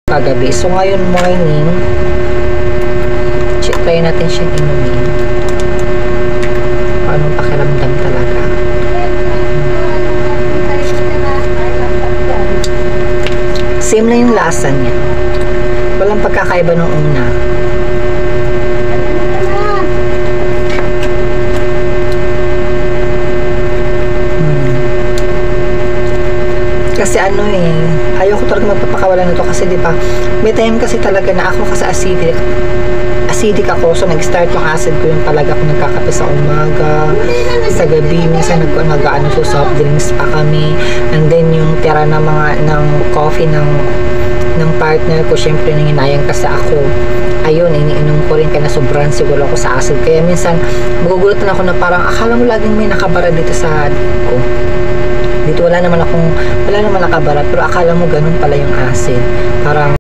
kagabi. So, ngayon morning, try natin siyang inumin. Paano pakiramdam talaga. Same lang yung lasa niya. Walang pagkakaiba nung una. Kasi ayoko talaga magpapakawalan nito kasi di ba may time kasi talaga na ako kasi acidic ako, so nag-start yung acid ko yung talaga ako nagkakape sa umaga, sa gabi minsan nag-ano so soft drinks pa kami, and then yung tira ng coffee ng partner ko, syempre nanginayang kasi ako, ayun, iniinom ko rin kaya sobrang siguro ako sa acid, kaya minsan magugulutan ako na parang akala mo laging may nakabara dito sa ko. Dito wala naman nakabara, pero akala mo ganun pala yung acid. Parang